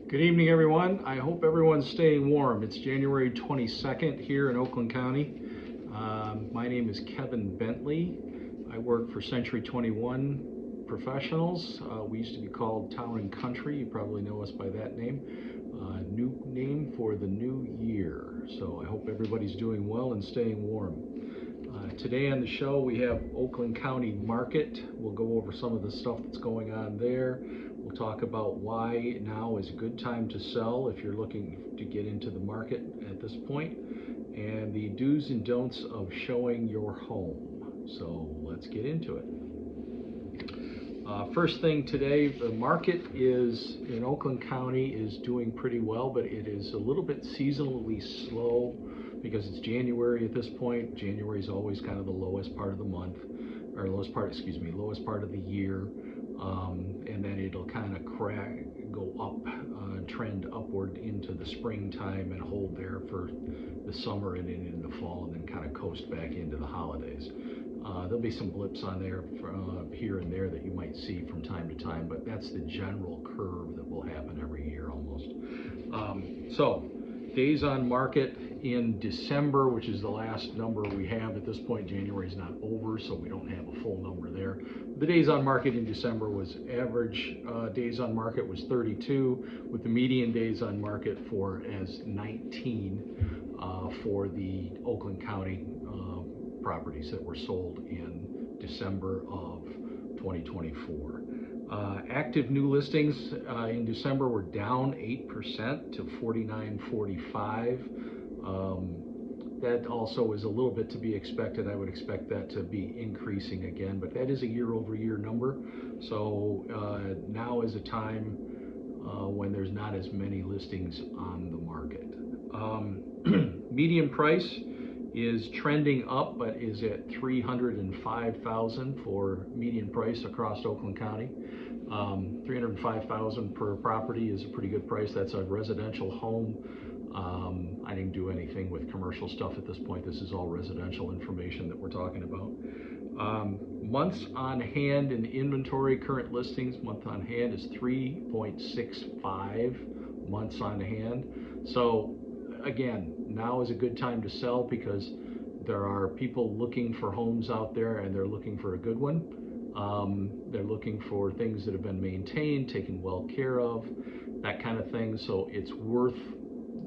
Good evening, everyone. I hope everyone's staying warm. It's January 22nd here in Oakland County. My name is Kevin Bentley. I work for Century 21 Professionals. We used to be called Town and Country. You probably know us by that name. New name for the new year. So I hope everybody's doing well and staying warm. Today on the show we have Oakland County Market. We'll go over some of the stuff that's going on there. We'll talk about why now is a good time to sell if you're looking to get into the market at this point, and the do's and don'ts of showing your home. So let's get into it. First thing today, the market is in Oakland County is doing pretty well, but it is a little bit seasonally slow because it's January at this point. January is always kind of the lowest part of the month, or lowest part of the year. And then it'll kind of go up, trend upward into the springtime and hold there for the summer and into fall, and then kind of coast back into the holidays. There'll be some blips on there here and there that you might see from time to time, but that's the general curve that will happen every year almost. So days on market in December, which is the last number we have at this point. January is not over, so we don't have a full number there. The days on market in December was average days on market was 32, with the median days on market as 19 for the Oakland County properties that were sold in December of 2024. Active new listings in December were down 8% to 4945. That also is a little bit to be expected. I would expect that to be increasing again, but that is a year-over-year number. So now is a time when there's not as many listings on the market. Median price is trending up, but is at $305,000 for median price across Oakland County. $305,000 per property is a pretty good price. That's a residential home. I didn't do anything with commercial stuff at this point. This is all residential information that we're talking about. Months on hand in inventory, current listings, month on hand is 3.65 months on hand. So again, now is a good time to sell because there are people looking for homes out there, and they're looking for a good one. They're looking for things that have been maintained, taken well care of, that kind of thing. So it's worth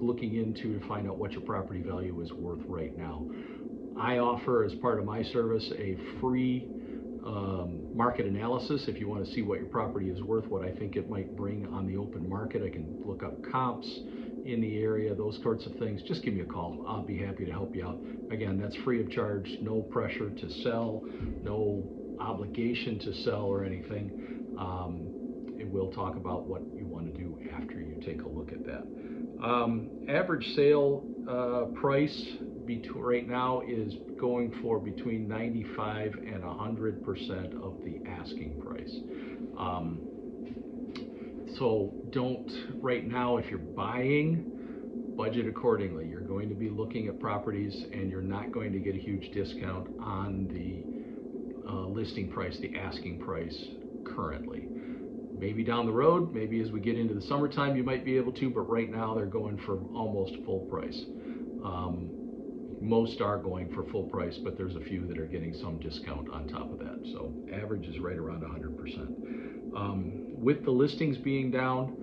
looking into to find out what your property value is worth right now. I offer, as part of my service, a free market analysis. If you want to see what your property is worth, what I think it might bring on the open market, I can look up comps in the area, those sorts of things. Just give me a call. I'll be happy to help you out. Again, that's free of charge, no pressure to sell, no obligation to sell or anything. And we'll talk about what you want to do after you take a look at that. Average sale price right now is going for between 95 and 100% of the asking price. So don't, right now, if you're buying, budget accordingly. You're going to be looking at properties, and you're not going to get a huge discount on the listing price, the asking price currently. Maybe down the road, maybe as we get into the summertime, you might be able to, but right now they're going for almost full price. Most are going for full price, but there's a few that are getting some discount on top of that. So average is right around 100%. With the listings being down,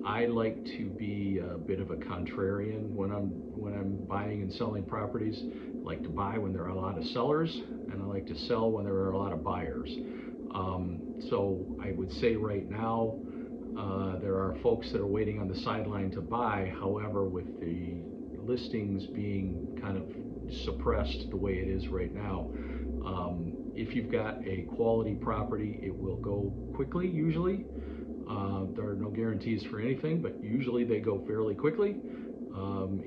I like to be a bit of a contrarian when I'm buying and selling properties. I like to buy when there are a lot of sellers, and I like to sell when there are a lot of buyers. So I would say right now, there are folks that are waiting on the sideline to buy. However, with the listings being kind of suppressed the way it is right now, if you've got a quality property, it will go quickly usually. There are no guarantees for anything, but usually they go fairly quickly.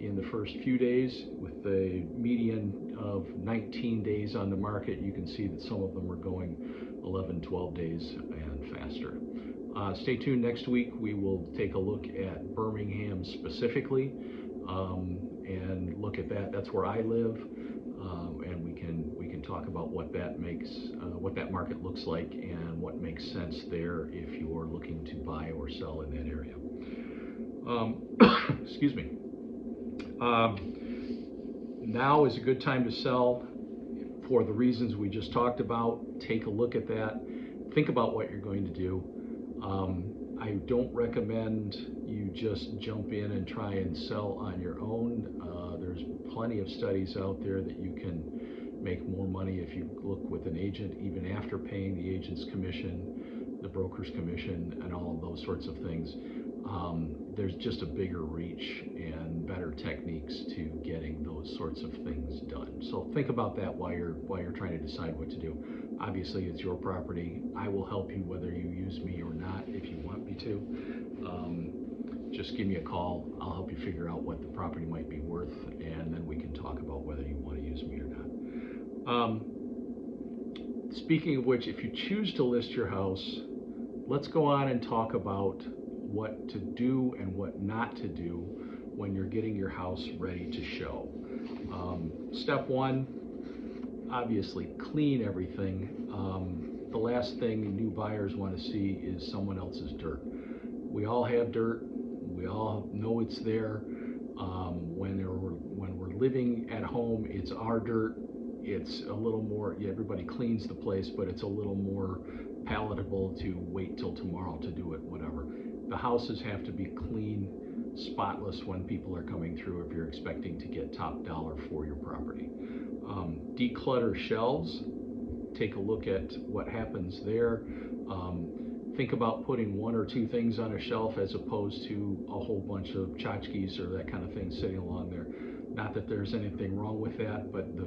In the first few days, with the median of 19 days on the market, you can see that some of them are going 11, 12 days and faster. Stay tuned. Next week we will take a look at Birmingham specifically, and look at that. That's where I live, and we can talk about what that market looks like and what makes sense there if you're looking to buy or sell in that area. Excuse me. Now is a good time to sell for the reasons we just talked about. Take a look at that. Think about what you're going to do. I don't recommend you just jump in and try and sell on your own. There's plenty of studies out there that you can make more money if you look with an agent, even after paying the agent's commission, the broker's commission, and all of those sorts of things. There's just a bigger reach and better techniques to getting those sorts of things done. So think about that while you're trying to decide what to do. Obviously, it's your property. I will help you whether you use me or not if you want me to. Just give me a call. I'll help you figure out what the property might be worth, and then we can talk about whether you want to use me or not. Speaking of which, if you choose to list your house, let's go on and talk about what to do and what not to do when you're getting your house ready to show. Step one, obviously clean everything. The last thing new buyers want to see is someone else's dirt. We all have dirt. We all know it's there. When we're living at home, it's our dirt. It's a little more, yeah, everybody cleans the place, but it's a little more palatable to wait till tomorrow to do it, whatever. The houses have to be clean, spotless when people are coming through if you're expecting to get top dollar for your property. Declutter shelves. Take a look at what happens there. Think about putting one or two things on a shelf as opposed to a whole bunch of tchotchkes or that kind of thing sitting along there. Not that there's anything wrong with that, but the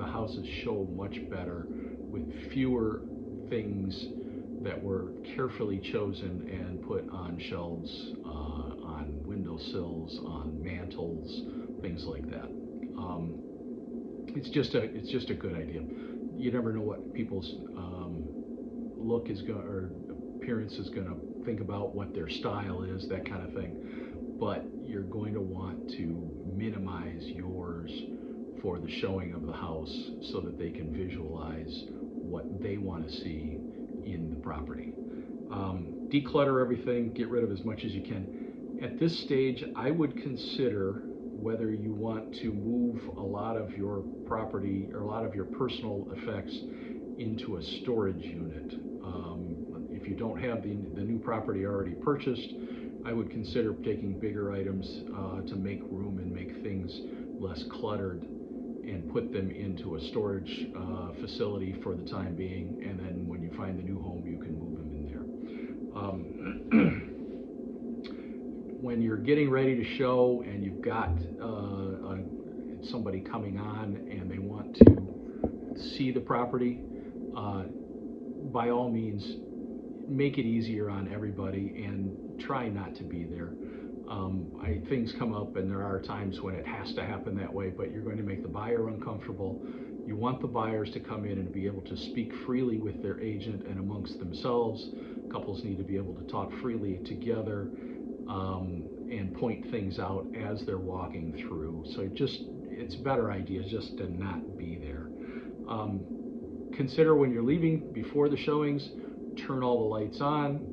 houses show much better with fewer things that were carefully chosen and put on shelves, on windowsills, on mantles, things like that. It's just a good idea. You never know what people's look is going or appearance is going to think about, what their style is, that kind of thing. But you're going to want to minimize yours for the showing of the house so that they can visualize what they want to see in the property. Declutter everything, get rid of as much as you can. At this stage, I would consider whether you want to move a lot of your property or a lot of your personal effects into a storage unit. If you don't have the new property already purchased, I would consider taking bigger items to make room and make things less cluttered and put them into a storage facility for the time being, and then when you find the new home, you can move them in there. When you're getting ready to show and you've got somebody coming on and they want to see the property, by all means, make it easier on everybody and try not to be there. Things come up and there are times when it has to happen that way, but you're going to make the buyer uncomfortable. You want the buyers to come in and be able to speak freely with their agent and amongst themselves. Couples need to be able to talk freely together and point things out as they're walking through. So it's a better idea just to not be there. Consider when you're leaving before the showings, turn all the lights on.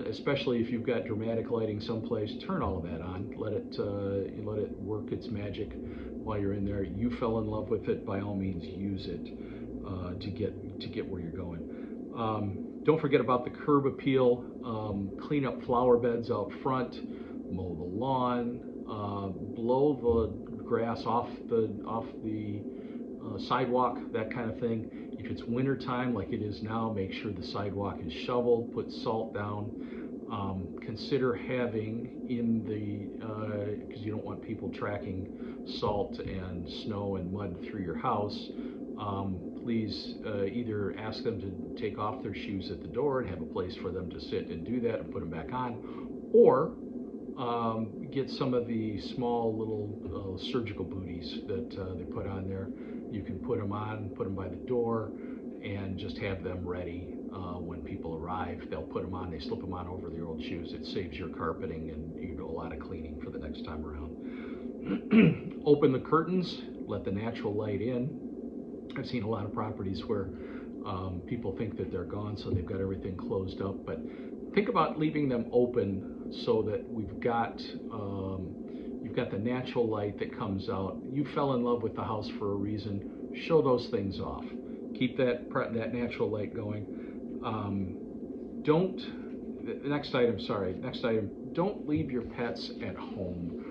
Especially if you've got dramatic lighting someplace, turn all of that on. Let it work its magic while you're in there. You fell in love with it, by all means use it to get where you're going. Don't forget about the curb appeal. Clean up flower beds out front, mow the lawn, blow the grass off the sidewalk, that kind of thing. If it's winter time like it is now, make sure the sidewalk is shoveled, put salt down. Consider having in the, because you don't want people tracking salt and snow and mud through your house, please either ask them to take off their shoes at the door and have a place for them to sit and do that and put them back on, or get some of the small little surgical booties that they put on there. You can put them on, put them by the door, and just have them ready when people arrive. They'll put them on, they slip them on over their old shoes. It saves your carpeting and you do a lot of cleaning for the next time around. Open the curtains, let the natural light in. I've seen a lot of properties where people think that they're gone, so they've got everything closed up, but think about leaving them open so that you've got the natural light that comes out. You fell in love with the house for a reason. Show those things off. Keep that natural light going. Don't. Next item. Sorry. Next item. Don't leave your pets at home.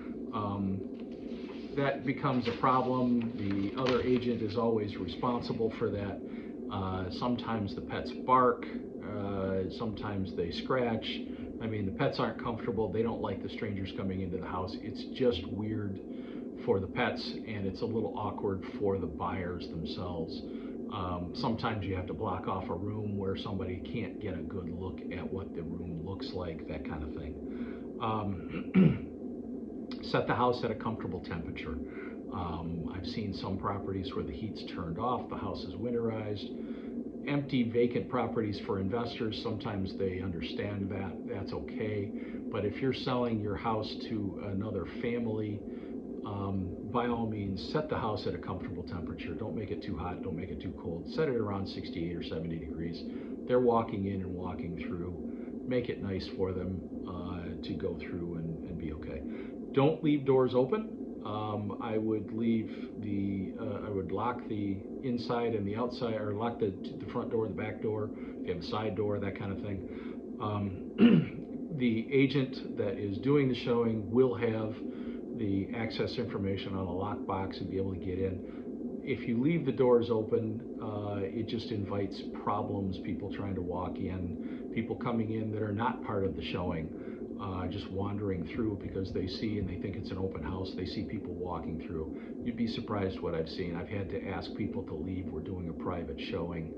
That becomes a problem. The other agent is always responsible for that. Sometimes the pets bark. Sometimes they scratch. I mean, the pets aren't comfortable. They don't like the strangers coming into the house. It's just weird for the pets, and it's a little awkward for the buyers themselves. Sometimes you have to block off a room where somebody can't get a good look at what the room looks like, that kind of thing. Set the house at a comfortable temperature. I've seen some properties where the heat's turned off, the house is winterized. Empty, vacant properties for investors, sometimes they understand that, that's okay. But if you're selling your house to another family, by all means, set the house at a comfortable temperature. Don't make it too hot, don't make it too cold. Set it around 68 or 70 degrees. They're walking in and walking through. Make it nice for them to go through and be okay. Don't leave doors open. I would I would lock the inside and the outside, or lock the front door, the back door, if you have a side door, that kind of thing. The agent that is doing the showing will have the access information on a lockbox and be able to get in. If you leave the doors open, it just invites problems, people trying to walk in, people coming in that are not part of the showing. Just wandering through because they see and they think it's an open house. They see people walking through. You'd be surprised what I've seen. I've had to ask people to leave. We're doing a private showing,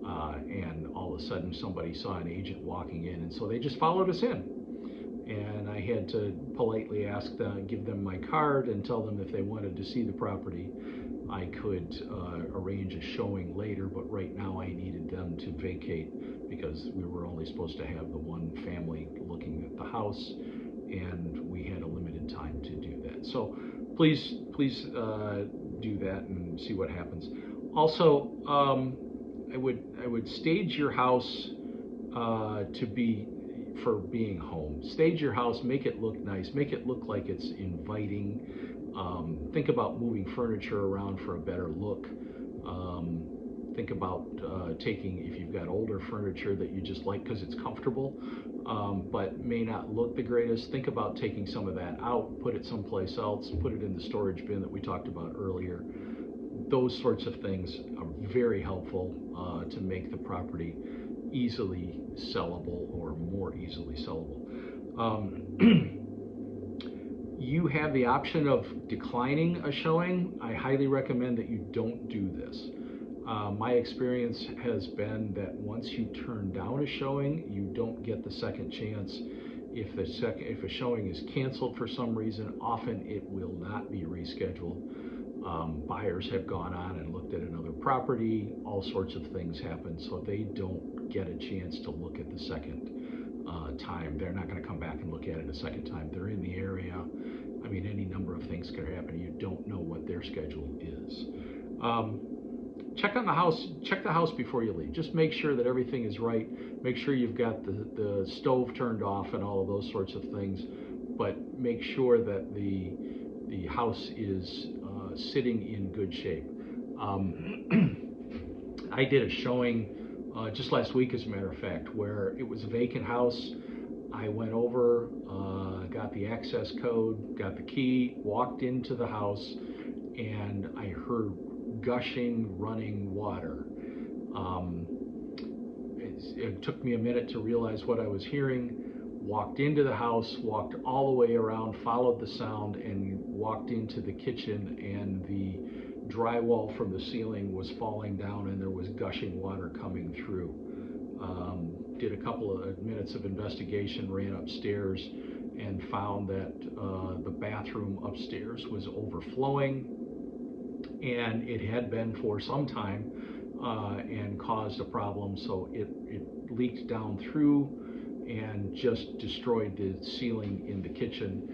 and all of a sudden somebody saw an agent walking in, and so they just followed us in. And I had to politely ask them, give them my card, and tell them if they wanted to see the property, I could arrange a showing later, but right now I needed them to vacate because we were only supposed to have the one family looking at the house, and we had a limited time to do that. So please do that and see what happens. Also, I would stage your house for being home. Stage your house, make it look nice, make it look like it's inviting. Think about moving furniture around for a better look. Think about taking, if you've got older furniture that you just like because it's comfortable, but may not look the greatest, think about taking some of that out, put it someplace else, put it in the storage bin that we talked about earlier. Those sorts of things are very helpful to make the property easily sellable or more easily sellable. You have the option of declining a showing. I highly recommend that you don't do this. My experience has been that once you turn down a showing, you don't get the second chance. If a showing is canceled for some reason, often it will not be rescheduled. Buyers have gone on and looked at another property, all sorts of things happen, so they don't get a chance to look at the second time. They're not going to come back and look at it a second time. They're in the area. I mean, any number of things could happen. You don't know what their schedule is. Check on the house. Check the house before you leave. Just make sure that everything is right. Make sure you've got the stove turned off and all of those sorts of things. But make sure that the house is sitting in good shape. I did a showing just last week, as a matter of fact, where it was a vacant house. I went over, got the access code, got the key, walked into the house, and I heard gushing, running water. It took me a minute to realize what I was hearing. Walked into the house, walked all the way around, followed the sound, and walked into the kitchen, and the drywall from the ceiling was falling down and there was gushing water coming through. Did a couple of minutes of investigation, ran upstairs and found that the bathroom upstairs was overflowing, and it had been for some time and caused a problem, so it leaked down through and just destroyed the ceiling in the kitchen.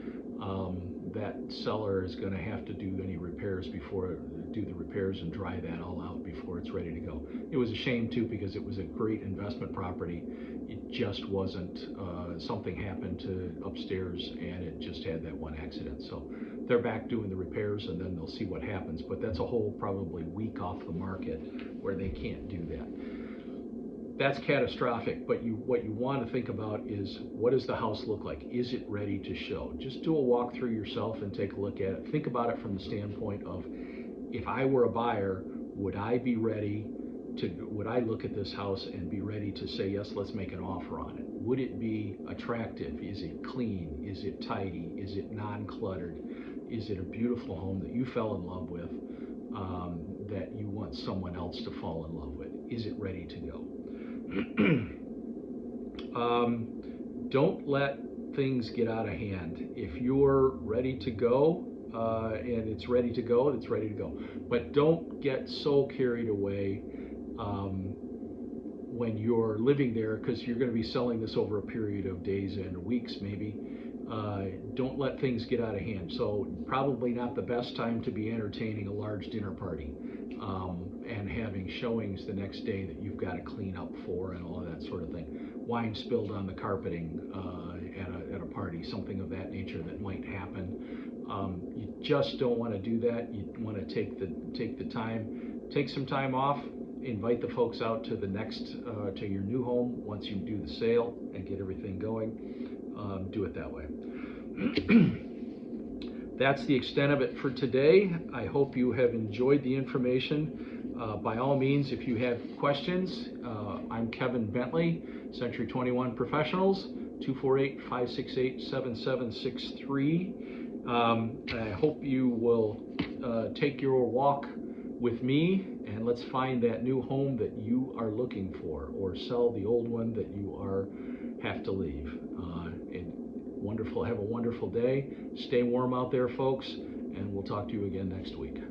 that seller is going to have to do any repairs do the repairs and dry that all out before it's ready to go. It was a shame too, because it was a great investment property. It just wasn't, something happened to upstairs and it just had that one accident. So they're back doing the repairs and then they'll see what happens. But that's a whole probably week off the market where they can't do that. That's catastrophic, but what you want to think about is, what does the house look like? Is it ready to show? Just do a walkthrough yourself and take a look at it. Think about it from the standpoint of, if I were a buyer, would I look at this house and be ready to say, yes, let's make an offer on it? Would it be attractive? Is it clean? Is it tidy? Is it non-cluttered? Is it a beautiful home that you fell in love with, that you want someone else to fall in love with? Is it ready to go? Don't let things get out of hand. If you're ready to go, and it's ready to go, it's ready to go. But don't get so carried away when you're living there, because you're going to be selling this over a period of days and weeks maybe. Don't let things get out of hand. So probably not the best time to be entertaining a large dinner party and having showings the next day that you've got to clean up for and all of that sort of thing. Wine spilled on the carpeting at a party, something of that nature that might happen. You just don't want to do that. You want to take the time, take some time off, invite the folks out to the next to your new home once you do the sale and get everything going. Do it that way. That's the extent of it for today. I hope you have enjoyed the information. By all means, if you have questions, I'm Kevin Bentley, Century 21 Professionals, 248-568-7763. I hope you will take your walk with me, and let's find that new home that you are looking for, or sell the old one that you have to leave. Have a wonderful day. Stay warm out there, folks, and we'll talk to you again next week.